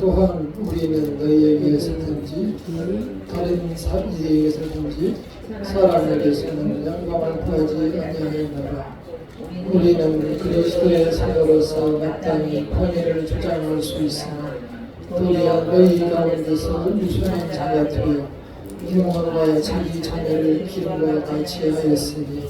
또한 우리는 너희에게서든지 다른 이에게서든지 사람에게서는 영광을 구하지 아니하였노라. 우리는 그리스도의 사도로서 마땅히 권위를 주장할 수 있으나 도리어 너희 가운데서 유순한 자가 되어 영혼과 자기 자녀를 기름과 같이 하였으니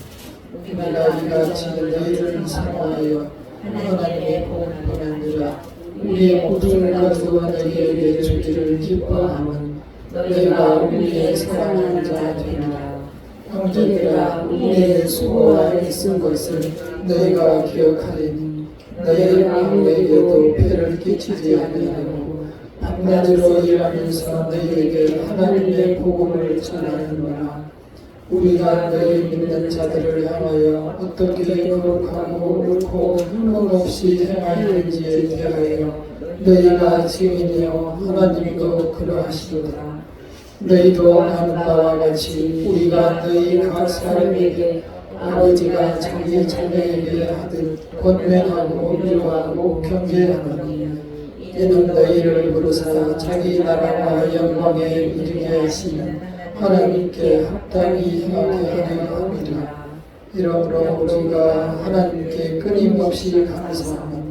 우리가 이같이 너희를 사모하여 하나님의 복을 보내느라 우리의 모든 것과 너희에게 주기를 기뻐하면 너희가 우리의 사랑하는 자 되리라. 형제들아, 우리의 수고와 애쓴 것을 너희가 기억하리니 너희 아무에게도 폐를 끼치지 아니하고 밤낮으로 일하면서 너희에게 하나님의 복음을 전하느니라. 우리가 너희 믿는 자들을 향하여 어떻게 거룩하고 옳고 흠목 없이 행하였는지에 대하여 너희가 증인이요 하나님도 그러하시도다. 너희도 아는 바와 같이 우리가 너희 각 사람에게 아버지가 자기 자녀에게 하듯 권면하고 위로하고 경계하노니 이는 너희를 부르사 자기 나라와 영광에 이르게 하시는 하나님께 합당히 행하게 하려 함이라. 이러므로 우리가 하나님께 끊임없이 감사하며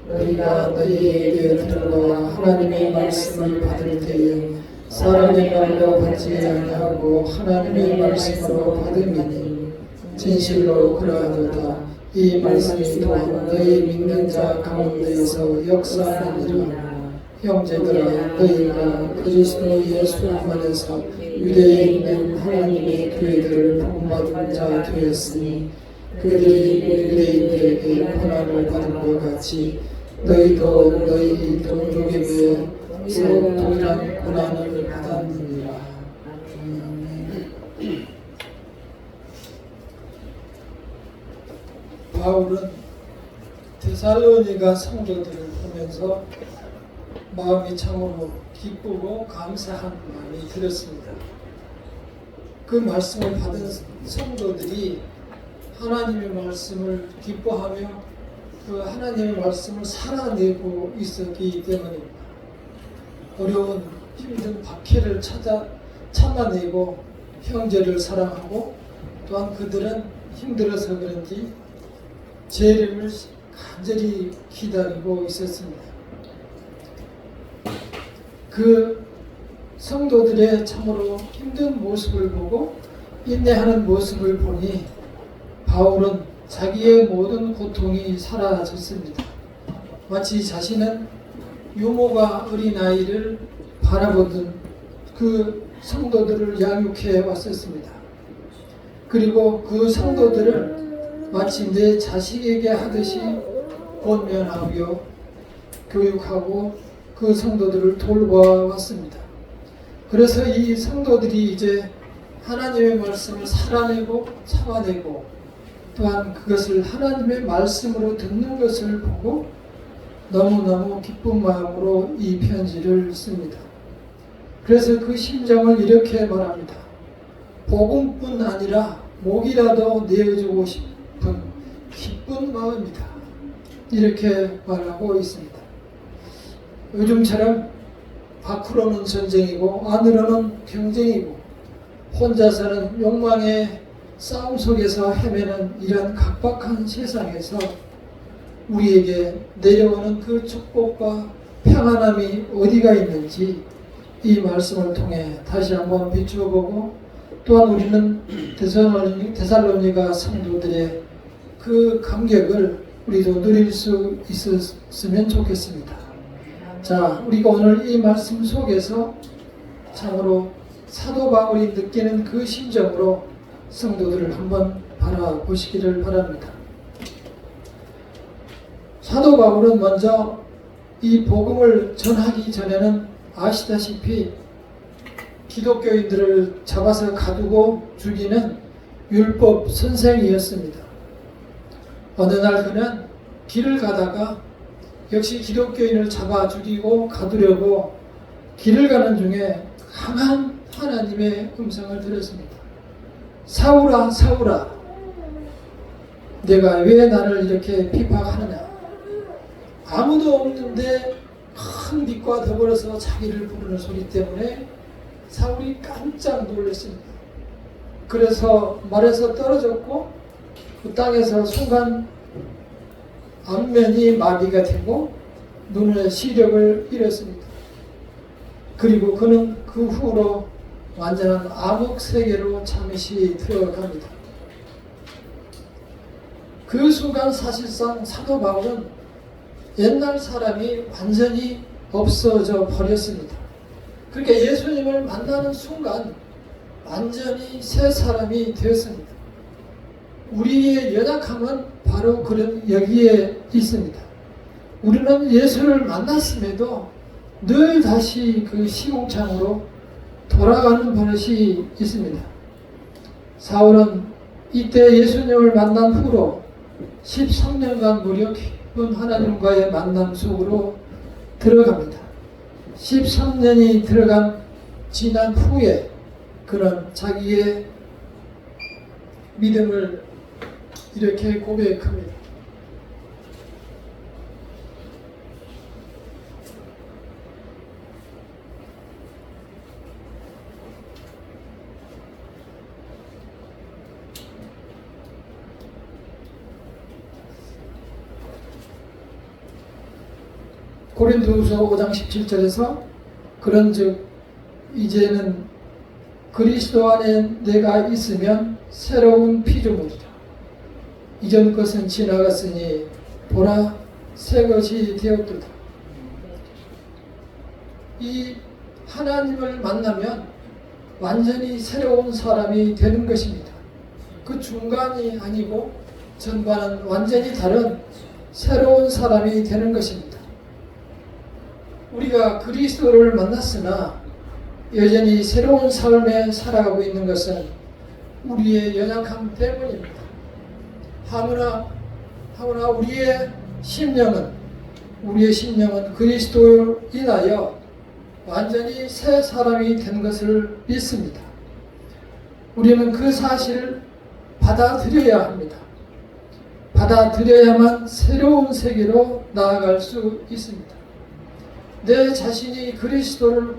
우리가 너희에게 들어와 하나님의 말씀을 받을 때에 사람의 말로 받지 아니하고 하나님의 말씀으로 받음이니 진실로 그러하도다. 이 말씀이 또한 너희 믿는 자 가운데에서 역사하느니라. 형제들아, 너희가 그리스도 예수 안에서 유대에 있는 하나님의 교회들을 복음받은 자 되었으니 그들이 유대인들에게 고난을 받은 것 같이 너희도 너희 동족에게서 동일한 고난을 받았느니라. 바울은 데살로니가 성도들을 보면서 마음이 참으로 기쁘고 감사한 마음이 들었습니다. 그 말씀을 받은 성도들이 하나님의 말씀을 기뻐하며 그 하나님의 말씀을 살아내고 있었기 때문입니다. 어려운 힘든 박해를 참아내고 형제를 사랑하고 또한 그들은 힘들어서 그런지 재림을 간절히 기다리고 있었습니다. 그 성도들의 참으로 힘든 모습을 보고 인내하는 모습을 보니 바울은 자기의 모든 고통이 사라졌습니다. 마치 자신은 유모가 어린아이를 바라보던 그 성도들을 양육해 왔었습니다. 그리고 그 성도들을 마치 내 자식에게 하듯이 권면하며 교육하고 그 성도들을 돌봐왔습니다. 그래서 이 성도들이 이제 하나님의 말씀을 살아내고 참아내고 또한 그것을 하나님의 말씀으로 듣는 것을 보고 너무너무 기쁜 마음으로 이 편지를 씁니다. 그래서 그 심정을 이렇게 말합니다. 복음뿐 아니라 목이라도 내어주고 싶은 기쁜 마음이다. 이렇게 말하고 있습니다. 요즘처럼 밖으로는 전쟁이고 안으로는 경쟁이고 혼자서는 욕망의 싸움 속에서 헤매는 이런 각박한 세상에서 우리에게 내려오는 그 축복과 평안함이 어디가 있는지 이 말씀을 통해 다시 한번 비추어보고 또한 우리는 데살로니가 성도들의 그 감격을 우리도 누릴 수 있었으면 좋겠습니다. 자, 우리가 오늘 이 말씀 속에서 참으로 사도 바울이 느끼는 그 심정으로 성도들을 한번 바라보시기를 바랍니다. 사도 바울은 먼저 이 복음을 전하기 전에는 아시다시피 기독교인들을 잡아서 가두고 죽이는 율법 선생이었습니다. 어느 날 그는 길을 가다가 역시 기독교인을 잡아 죽이고 가두려고 길을 가는 중에 강한 하나님의 음성을 들었습니다. 사울아, 사울아, 내가 왜 나를 이렇게 핍박하느냐? 아무도 없는데 큰 빛과 더불어서 자기를 부르는 소리 때문에 사울이 깜짝 놀랐습니다. 그래서 말에서 떨어졌고 그 땅에서 순간 안면이 마비가 되고 눈의 시력을 잃었습니다. 그리고 그는 그 후로 완전한 암흑 세계로 잠시 들어갑니다. 그 순간 사실상 사도 바울은 옛날 사람이 완전히 없어져 버렸습니다. 그러니까 예수님을 만나는 순간 완전히 새 사람이 되었습니다. 우리의 연약함은 바로 그런 여기에 있습니다. 우리는 예수를 만났음에도 늘 다시 그 시궁창으로 돌아가는 버릇이 있습니다. 사울은 이때 예수님을 만난 후로 13년간 무려 깊은 하나님과의 만남 속으로 들어갑니다. 13년이 지난 후에 그는 자기의 믿음을 이렇게 고백합니다. 고린도후서 5장 17절에서 그런즉 이제는 그리스도 안에 내가 있으면 새로운 피조물이라. 이전 것은 지나갔으니 보라 새 것이 되었도다. 이 하나님을 만나면 완전히 새로운 사람이 되는 것입니다. 그 중간이 아니고 전과는 완전히 다른 새로운 사람이 되는 것입니다. 우리가 그리스도를 만났으나 여전히 새로운 삶에 살아가고 있는 것은 우리의 연약함 때문입니다. 하무나 우리의 심령은 그리스도로 인하여 완전히 새 사람이 된 것을 믿습니다. 우리는 그 사실을 받아들여야 합니다. 받아들여야만 새로운 세계로 나아갈 수 있습니다. 내 자신이 그리스도를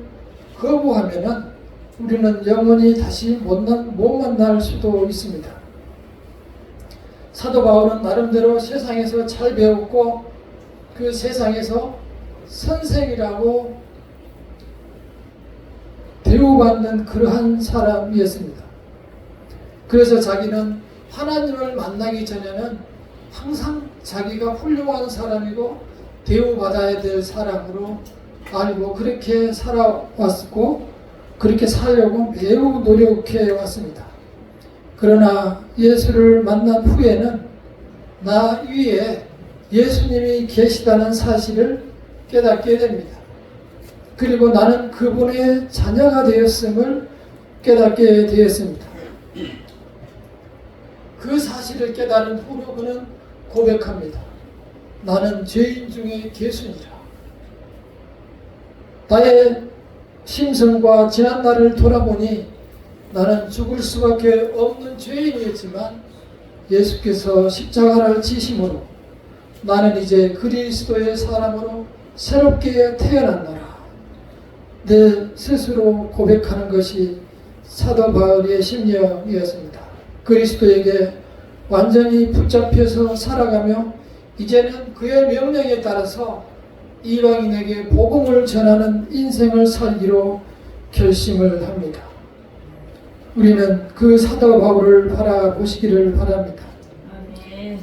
거부하면은 우리는 영원히 다시 못 만날 수도 있습니다. 사도 바울은 나름대로 세상에서 잘 배웠고 그 세상에서 선생이라고 대우받는 그러한 사람이었습니다. 그래서 자기는 하나님을 만나기 전에는 항상 자기가 훌륭한 사람이고 대우받아야 될 사람으로 알고 그렇게 살아왔고 그렇게 살려고 매우 노력해 왔습니다. 그러나 예수를 만난 후에는 나 위에 예수님이 계시다는 사실을 깨닫게 됩니다. 그리고 나는 그분의 자녀가 되었음을 깨닫게 되었습니다. 그 사실을 깨달은 후로 그는 고백합니다. 나는 죄인 중에 괴순이라. 나의 심성과 지난 날을 돌아보니 나는 죽을 수밖에 없는 죄인이었지만 예수께서 십자가를 지심으로 나는 이제 그리스도의 사람으로 새롭게 태어났노라. 내 스스로 고백하는 것이 사도 바울의 심령이었습니다. 그리스도에게 완전히 붙잡혀서 살아가며 이제는 그의 명령에 따라서 이방인에게 복음을 전하는 인생을 살기로 결심을 합니다. 우리는 그 사도 바울을 바라보시기를 바랍니다.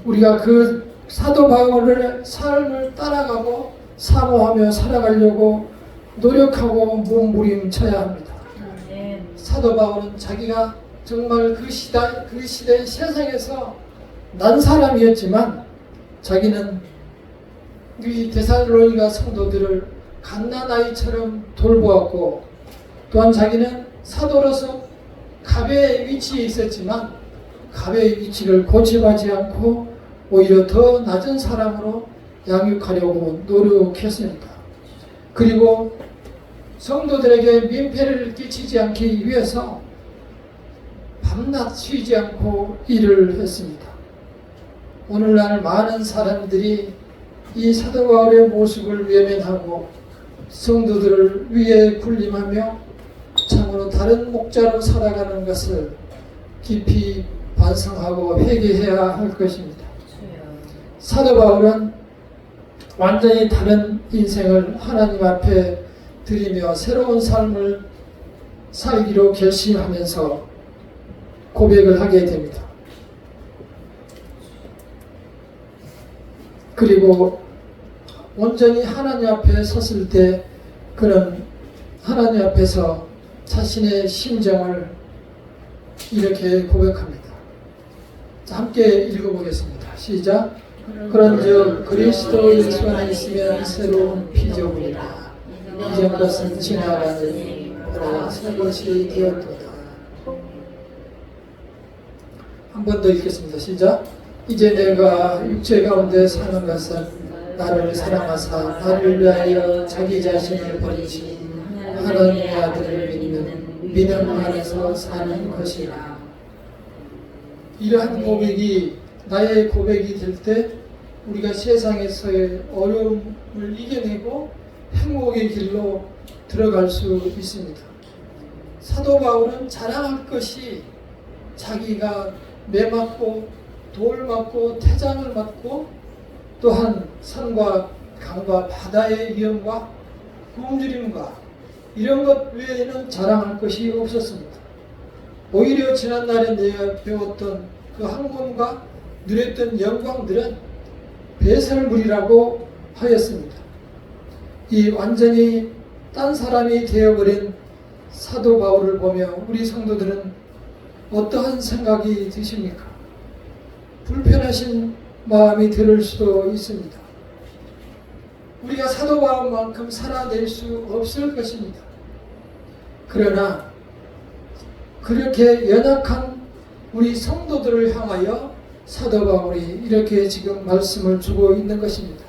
우리가 그 사도 바울의 삶을 따라가고 사모하며 살아가려고 노력하고 몸부림쳐야 합니다. 사도 바울은 자기가 정말 그 시대 세상에서 난 사람이었지만 자기는 이 데살로니가 성도들을 갓난아이처럼 돌보았고 또한 자기는 사도로서 갑의 위치에 있었지만 갑의 위치를 고집하지 않고 오히려 더 낮은 사람으로 양육하려고 노력했습니다. 그리고 성도들에게 민폐를 끼치지 않기 위해서 밤낮 쉬지 않고 일을 했습니다. 오늘날 많은 사람들이 이 사도 바울의 모습을 외면하고 성도들을 위해 군림하며 참으로 다른 목자로 살아가는 것을 깊이 반성하고 회개해야 할 것입니다. 사도 바울은 완전히 다른 인생을 하나님 앞에 드리며 새로운 삶을 살기로 결심하면서 고백을 하게 됩니다. 그리고 온전히 하나님 앞에 섰을 때 그는 하나님 앞에서 자신의 심정을 이렇게 고백합니다. 자, 함께 읽어보겠습니다. 시작. 그런즉 그리스도 예수 안에 있으면 새로운 피조물이라 이전 것은 지나가니 보라 새 것이 되었도다. 한 번 더 읽겠습니다. 시작. 이제 내가 육체 가운데 사는 것은 나를 사랑하사 나를 위하여 자기 자신을 버리신 하나님의 아들을 믿는 믿음 안에서 사는 것이라. 이러한 고백이 나의 고백이 될 때 우리가 세상에서의 어려움을 이겨내고 행복의 길로 들어갈 수 있습니다. 사도 바울은 자랑할 것이 자기가 매 맞고 돌 맞고 태장을 맞고 또한 산과 강과 바다의 위험과 굶주림과 이런 것 외에는 자랑할 것이 없었습니다. 오히려 지난날에 내가 배웠던 그 항공과 누렸던 영광들은 배설물이라고 하였습니다. 이 완전히 딴 사람이 되어버린 사도 바울을 보며 우리 성도들은 어떠한 생각이 드십니까? 불편하신 마음이 들을 수도 있습니다. 우리가 사도 바울만큼 살아낼 수 없을 것입니다. 그러나 그렇게 연약한 우리 성도들을 향하여 사도 바울이 이렇게 지금 말씀을 주고 있는 것입니다.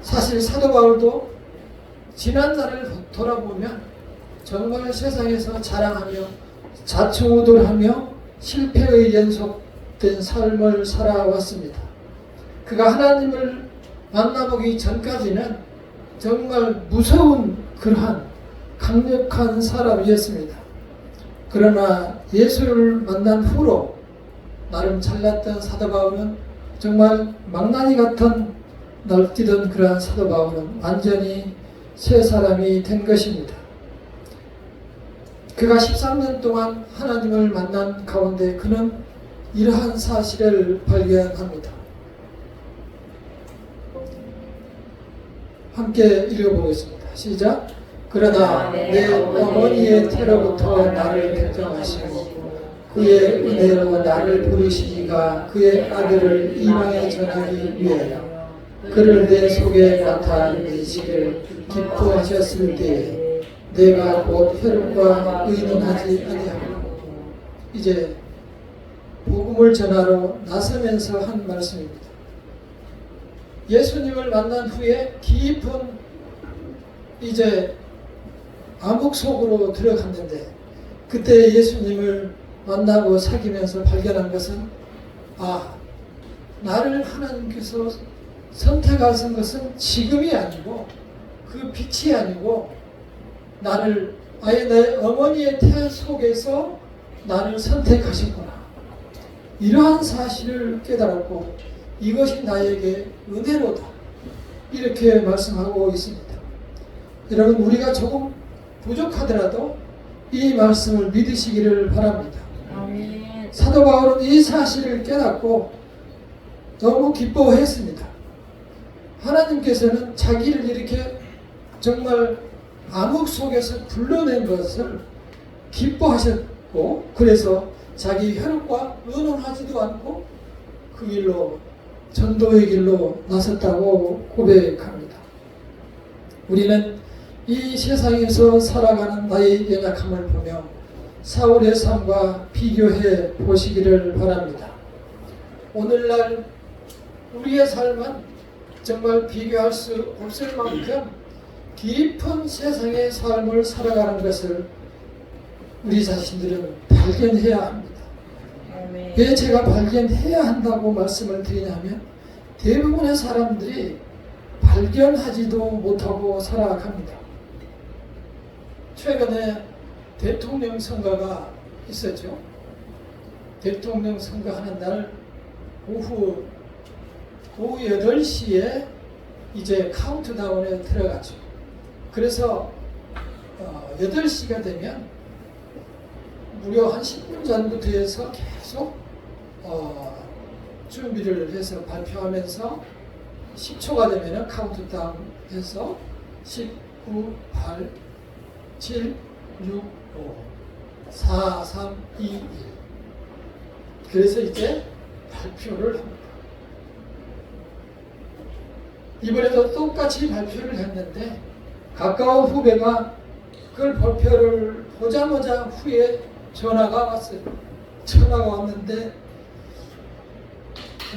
사실 사도 바울도 지난날을 돌아보면 정말 세상에서 자랑하며 자충우돌하며 실패의 연속된 삶을 살아왔습니다. 그가 하나님을 만나보기 전까지는 정말 무서운 그러한 강력한 사람이었습니다. 그러나 예수를 만난 후로 나름 잘났던 사도 바울은 정말 망나니 같은 날뛰던 그러한 사도 바울은 완전히 새 사람이 된 것입니다. 그가 13년 동안 하나님을 만난 가운데 그는 이러한 사실을 발견합니다. 함께 읽어보겠습니다. 시작. 그러나 내 어머니의 태로부터 나를 백정하시고 그의 은혜로 나를 부르시니가 그의 아들을 이방에 전하기 위하여 그를 내 속에 나타내시기를 기뻐하셨을 때에 내가 곧 혈육과 의논하지 아니하고 이제 복음을 전하러 나서면서 한 말씀입니다. 예수님을 만난 후에 깊은 이제 암흑 속으로 들어갔는데 그때 예수님을 만나고 사귀면서 발견한 것은 나를 하나님께서 선택하신 것은 지금이 아니고 그 빛이 아니고 나를 아예 내 어머니의 태 속에서 나를 선택하셨구나. 이러한 사실을 깨달았고 이것이 나에게 은혜로다. 이렇게 말씀하고 있습니다. 여러분 우리가 조금 부족하더라도 이 말씀을 믿으시기를 바랍니다. 아멘. 사도 바울은 이 사실을 깨닫고 너무 기뻐했습니다. 하나님께서는 자기를 이렇게 정말 암흑 속에서 불러낸 것을 기뻐하셨고 그래서 자기 혈육과 의논하지도 않고 그 길로 전도의 길로 나섰다고 고백합니다. 우리는 이 세상에서 살아가는 나의 연약함을 보며 사울의 삶과 비교해 보시기를 바랍니다. 오늘날 우리의 삶은 정말 비교할 수 없을 만큼 깊은 세상의 삶을 살아가는 것을 우리 자신들은 발견해야 합니다. 왜 제가 발견해야 한다고 말씀을 드리냐면 대부분의 사람들이 발견하지도 못하고 살아갑니다. 최근에 대통령 선거가 있었죠. 대통령 선거하는 날 오후 8시에 이제 카운트다운에 들어갔죠. 그래서 8시가 되면 무려 한 10분 전부터 해서 계속 준비를 해서 발표하면서 10초가 되면 카운트다운 해서 19, 8, 7, 6, 5, 4, 3, 2, 1 그래서 이제 발표를 합니다. 이번에도 똑같이 발표를 했는데 가까운 후배가 그걸 발표를 보자마자 후에 전화가 왔어요. 전화가 왔는데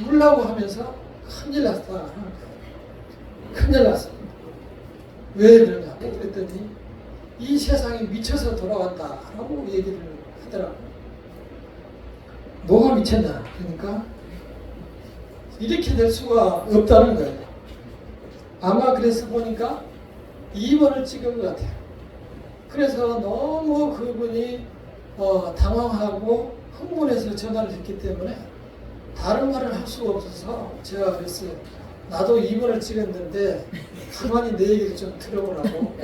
울라고 하면서 큰일 났다 하는 거예요. 큰일 났습니다. 왜 그러냐고 그랬더니 이 세상이 미쳐서 돌아간다 라고 얘기를 하더라고요. 뭐가 미쳤냐? 그러니까 이렇게 될 수가 없다는 거예요. 아마 그래서 보니까 2번을 찍은 것 같아요. 그래서 너무 그분이 당황하고 흥분해서 전화를 했기 때문에 다른 말을 할 수가 없어서 제가 그랬어요. 나도 2번을 찍었는데 가만히 내 얘기를 좀 들어보라고.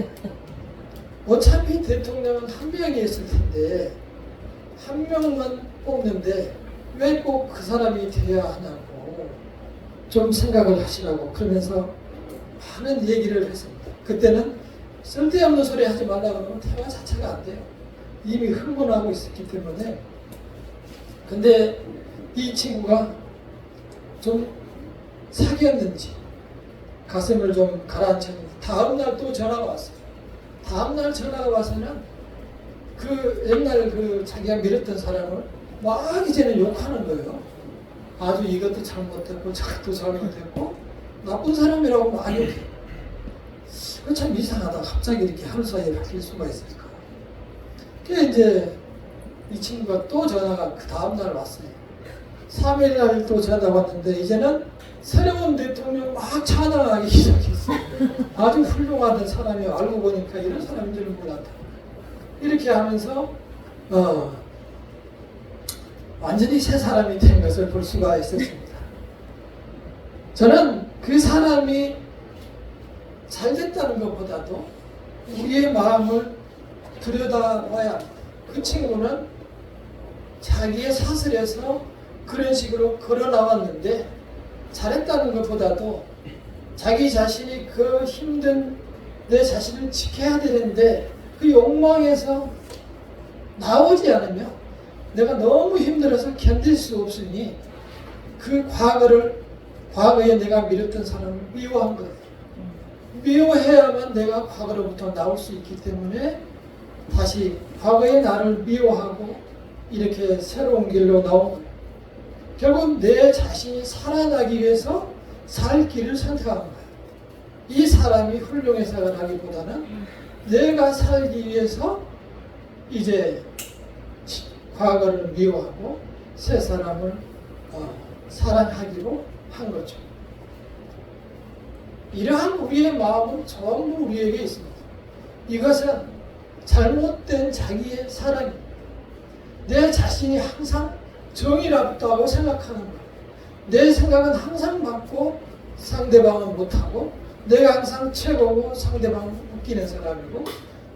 어차피 대통령은 한 명이 있을 텐데 한 명만 뽑는데 왜 꼭 그 사람이 돼야 하냐고 좀 생각을 하시라고 그러면서 많은 얘기를 했습니다. 그때는 쓸데없는 소리 하지 말라고 하면 대화 자체가 안 돼요. 이미 흥분하고 있었기 때문에. 근데 이 친구가 좀 사귀었는지 가슴을 좀 가라앉혔는지 다음날 또 전화가 왔어요. 다음날 전화가 와서는 그 옛날 그 자기가 밀었던 사람을 막 이제는 욕하는 거예요. 아주 이것도 잘못됐고 저것도 잘못됐고 나쁜 사람이라고 많이 욕해요. 그 참 이상하다. 갑자기 이렇게 하루 사이에 바뀔 수가 있을까. 그래 이제 이 친구가 또 전화가 그 다음날 왔어요. 3일날 또 전화가 왔는데 이제는 새로운 대통령 막 찬양하기 시작했어요. 아주 훌륭한 사람이 알고 보니까 이런 사람인 줄은 몰랐다. 이렇게 하면서 완전히 새 사람이 된 것을 볼 수가 있었습니다. 저는 그 사람이 잘 됐다는 것보다도 우리의 마음을 들여다봐야 합니다. 그 친구는 자기의 사슬에서 그런 식으로 걸어 나왔는데 잘했다는 것보다도 자기 자신이 그 힘든 내 자신을 지켜야 되는데 그 욕망에서 나오지 않으면 내가 너무 힘들어서 견딜 수 없으니 그 과거에 내가 밀었던 사람을 미워한 거예요. 미워해야만 내가 과거로부터 나올 수 있기 때문에 다시 과거의 나를 미워하고 이렇게 새로운 길로 나온 거예요. 결국 내 자신이 살아나기 위해서 살 길을 선택한 거예요. 이 사람이 훌륭해서라기보다는 내가 살기 위해서 이제 과거를 미워하고 새 사람을 사랑하기로 한 거죠. 이러한 우리의 마음은 전부 우리에게 있습니다. 이것은 잘못된 자기의 사랑입니다. 내 자신이 항상 정의롭다고 생각하는 거예요. 내 생각은 항상 맞고 상대방은 못하고 내가 항상 최고고 상대방은 웃기는 사람이고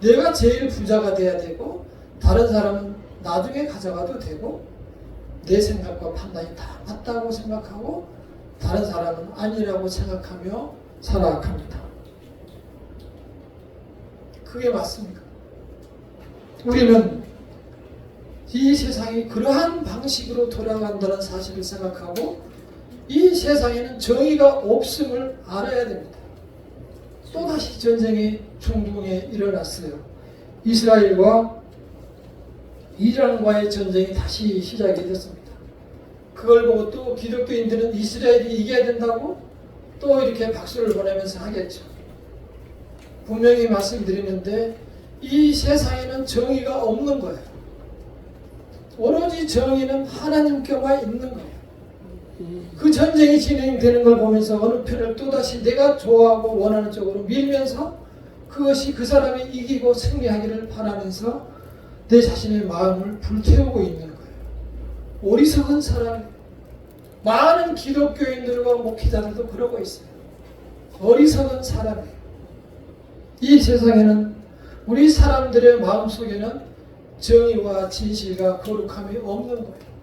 내가 제일 부자가 돼야 되고 다른 사람은 나중에 가져가도 되고 내 생각과 판단이 다 맞다고 생각하고 다른 사람은 아니라고 생각하며 살아갑니다. 그게 맞습니까? 우리는 이 세상이 그러한 방식으로 돌아간다는 사실을 생각하고 이 세상에는 정의가 없음을 알아야 됩니다. 또다시 전쟁이 중동에 일어났어요. 이스라엘과 이란과의 전쟁이 다시 시작이 됐습니다. 그걸 보고 또 기독교인들은 이스라엘이 이겨야 된다고 또 이렇게 박수를 보내면서 하겠죠. 분명히 말씀드리는데 이 세상에는 정의가 없는 거예요. 오로지 정의는 하나님께만 있는 거예요. 그 전쟁이 진행되는 걸 보면서 어느 편을 또다시 내가 좋아하고 원하는 쪽으로 밀면서 그것이 그 사람이 이기고 승리하기를 바라면서 내 자신의 마음을 불태우고 있는 거예요. 어리석은 사람, 많은 기독교인들과 목회자들도 그러고 있어요. 어리석은 사람이에요. 이 세상에는 우리 사람들의 마음속에는 정의와 진실과 거룩함이 없는 거예요.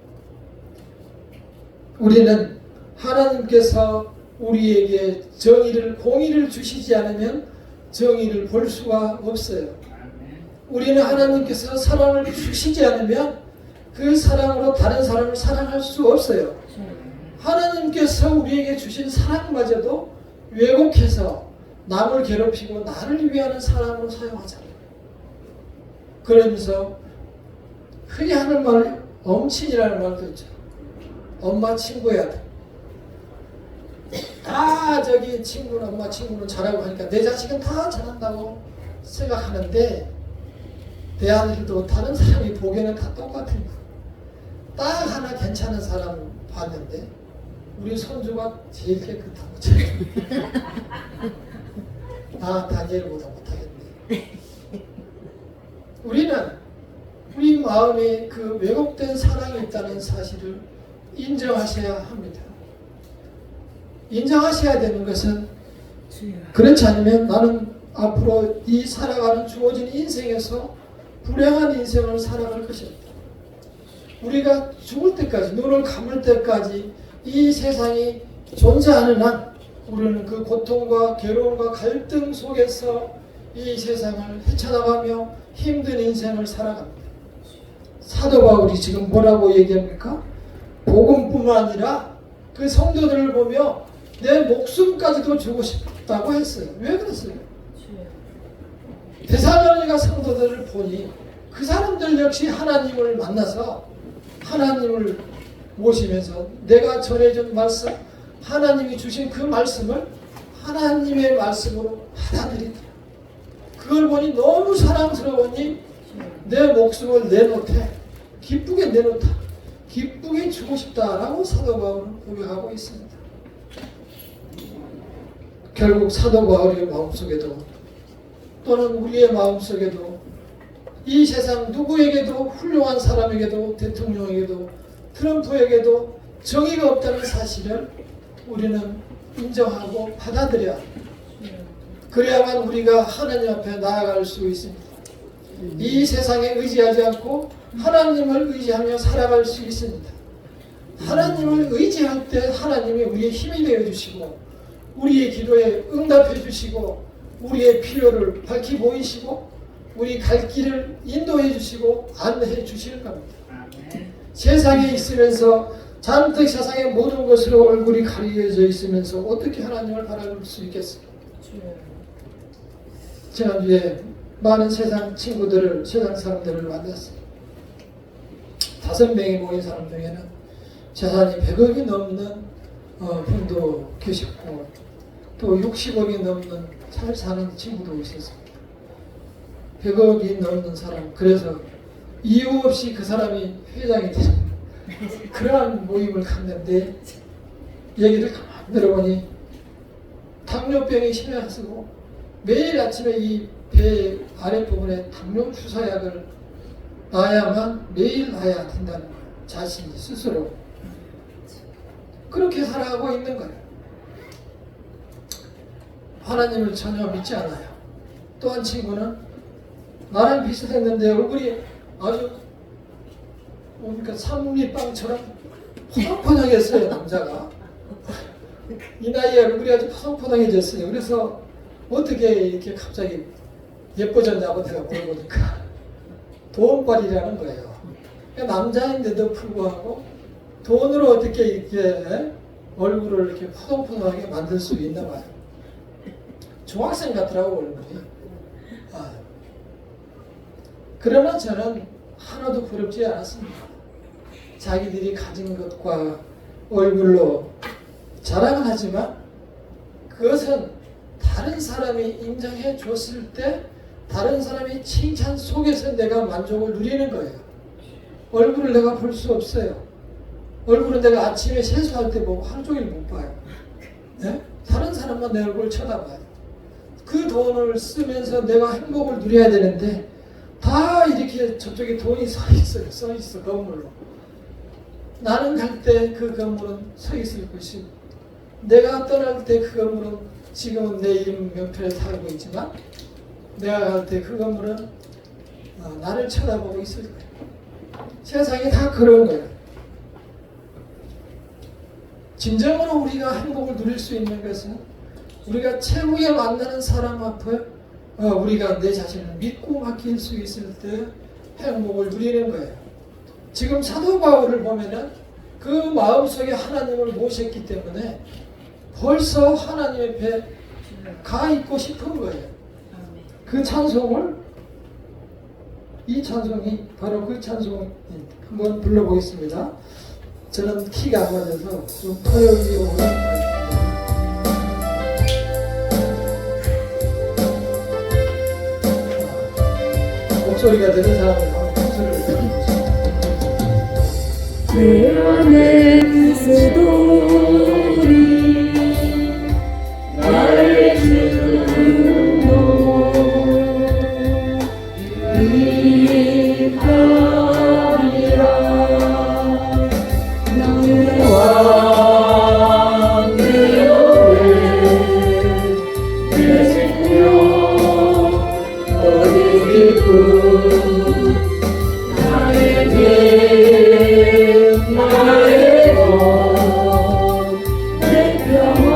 우리는 하나님께서 우리에게 정의를, 공의를 주시지 않으면 정의를 볼 수가 없어요. 우리는 하나님께서 사랑을 주시지 않으면 그 사랑으로 다른 사람을 사랑할 수 없어요. 하나님께서 우리에게 주신 사랑마저도 왜곡해서 남을 괴롭히고 나를 위하는 사랑으로 사용하잖아요. 그러면서 흔히 하는 말, 엄친이라는 말도 있죠. 엄마 친구야 돼. 다 저기 친구는, 엄마 친구는 잘하고 하니까 내 자식은 다 잘한다고 생각하는데 내 아들도 다른 사람이 보기에는 다 똑같은 거야. 딱 하나 괜찮은 사람 봤는데 우리 손주가 제일 깨끗하고 제일 다니엘보다 못하겠네. 우리는 우리 마음에 그 왜곡된 사랑이 있다는 사실을 인정하셔야 합니다. 인정하셔야 되는 것은 그렇지 않으면 나는 앞으로 이 살아가는 주어진 인생에서 불행한 인생을 살아갈 것이다. 우리가 죽을 때까지, 눈을 감을 때까지 이 세상이 존재하는 한 우리는 그 고통과 괴로움과 갈등 속에서 이 세상을 헤쳐나가며 힘든 인생을 살아갑니다. 사도 바울이 지금 뭐라고 얘기합니까? 복음뿐만 아니라 그 성도들을 보며 내 목숨까지도 주고 싶다고 했어요. 왜 그랬어요? 데살로니가 성도들을 보니 그 사람들 역시 하나님을 만나서 하나님을 모시면서 내가 전해준 말씀, 하나님이 주신 그 말씀을 하나님의 말씀으로 받아들이더라. 그걸 보니 너무 사랑스러우니 내 목숨을 내놓되 기쁘게 내놓다. 기쁘게 주고 싶다라고 사도 바울은 고백하고 있습니다. 결국 사도 바울의 마음속에도 또는 우리의 마음속에도 이 세상 누구에게도 훌륭한 사람에게도 대통령에게도 트럼프에게도 정의가 없다는 사실을 우리는 인정하고 받아들여야 합니다. 그래야만 우리가 하나님 앞에 나아갈 수 있습니다. 이 세상에 의지하지 않고 하나님을 의지하며 살아갈 수 있습니다. 하나님을 의지할 때 하나님이 우리의 힘이 되어주시고 우리의 기도에 응답해 주시고 우리의 필요를 밝히 보이시고 우리 갈 길을 인도해 주시고 안내해 주실 겁니다. 세상에 있으면서 잔뜩 세상의 모든 것으로 얼굴이 가려져 있으면서 어떻게 하나님을 바라볼 수 있겠어요? 지난주에 많은 세상 친구들을, 세상 사람들을 만났어요. 5명이 모인 사람 중에는 재산이 100억이 넘는 분도 계셨고 또 60억이 넘는 잘 사는 친구도 있었습니다. 100억이 넘는 사람, 그래서 이유 없이 그 사람이 회장이 되는 그러한 모임을 갔는데 얘기를 가만히 들어보니 당뇨병이 심해가지고 매일 아침에 이 배 아랫부분에 당뇨 주사약을 놔야만 매일 놔야 된다는 거예요. 자신이 스스로 그렇게 살아가고 있는 거예요. 하나님을 전혀 믿지 않아요. 또 한 친구는 나랑 비슷했는데 얼굴이 아주 뭡니까 삼립빵처럼 포동포동했어요. 남자가 이 나이에 얼굴이 아주 포동포동해졌어요. 그래서 어떻게 이렇게 갑자기 예뻐졌냐고 내가 물어보니까 돈벌이라는 거예요. 그러니까 남자인데도 불구하고 돈으로 어떻게 이렇게 얼굴을 이렇게 포동포동하게 만들 수 있나 봐요. 중학생 같더라고 얼굴이. 그러나 저는 하나도 부럽지 않았습니다. 자기들이 가진 것과 얼굴로 자랑을 하지만 그것은 다른 사람이 인정해 줬을 때 다른 사람이 칭찬 속에서 내가 만족을 누리는 거예요. 얼굴을 내가 볼 수 없어요. 얼굴은 내가 아침에 세수할 때 보고 하루 종일 못 봐요. 네? 다른 사람만 내 얼굴을 쳐다봐요. 그 돈을 쓰면서 내가 행복을 누려야 되는데 다 이렇게 저쪽에 돈이 서 있어요. 서 있어 건물로. 나는 갈 때 그 건물은 서 있을 것이고 내가 떠날 때 그 건물은 지금은 내 이름 명패에 살고 있지만 내가 갈 때 그 건물은 나를 쳐다보고 있을 거예요. 세상이 다 그런 거예요. 진정으로 우리가 행복을 누릴 수 있는 것은 우리가 최후에 만나는 사람 앞에 우리가 내 자신을 믿고 맡길 수 있을 때 행복을 누리는 거예요. 지금 사도 바울을 보면은 그 마음속에 하나님을 모셨기 때문에 벌써 하나님 앞에 가 있고 싶은 거예요. 그 찬송을 이 찬송이 바로 그 찬송 한번 불러보겠습니다. 저는 키가 안 맞아서 좀 토요일이 오면 목소리가 되는 사람을 한번 목소리를 해보겠습니다. 내 안에 그 소돌이 나의 주로 위하리라 나의 왕 내 노래 내 생명 어디 깊은 나의 길 나의 것 내 평화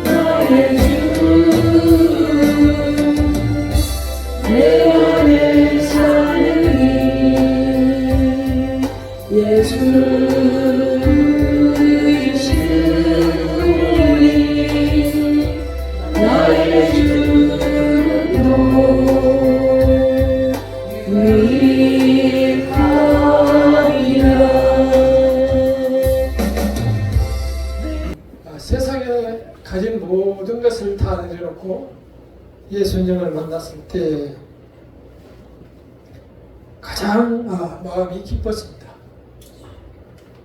나의 주 내 안에 사는 이 예수이신 우리 나의 주로 세상에 가진 모든 것을 다 내려놓고 예수님을 만났을 때 가장 마음이 기뻤습니다.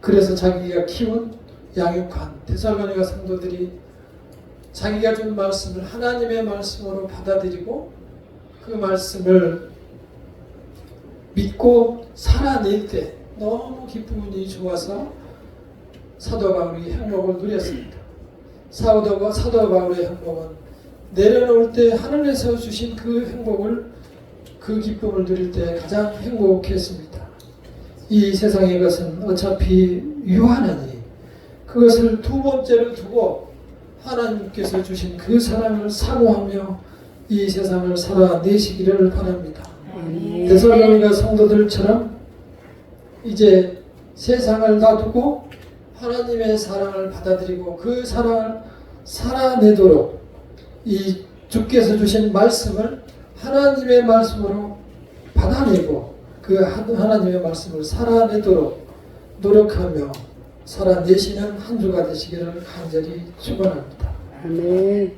그래서 자기가 키운 양육한 데살로니가 성도들이 자기가 준 말씀을 하나님의 말씀으로 받아들이고 그 말씀을 믿고 살아낼 때 너무 기쁨이 좋아서 사도 바울이 행복을 누렸습니다. 사도 바울의 행복은 내려놓을 때 하늘에서 주신 그 행복을 그 기쁨을 누릴 때 가장 행복했습니다. 이 세상의 것은 어차피 유한하니 그것을 두 번째로 두고 하나님께서 주신 그 사랑을 사모하며 이 세상을 살아내시기를 바랍니다. 데살로니가 성도들처럼 이제 세상을 놔두고 하나님의 사랑을 받아들이고 그 사랑을 살아내도록 이 주께서 주신 말씀을 하나님의 말씀으로 받아내고 그 하나님의 말씀을 살아내도록 노력하며 살아내시는 한 주가 되시기를 간절히 축원합니다. 아멘.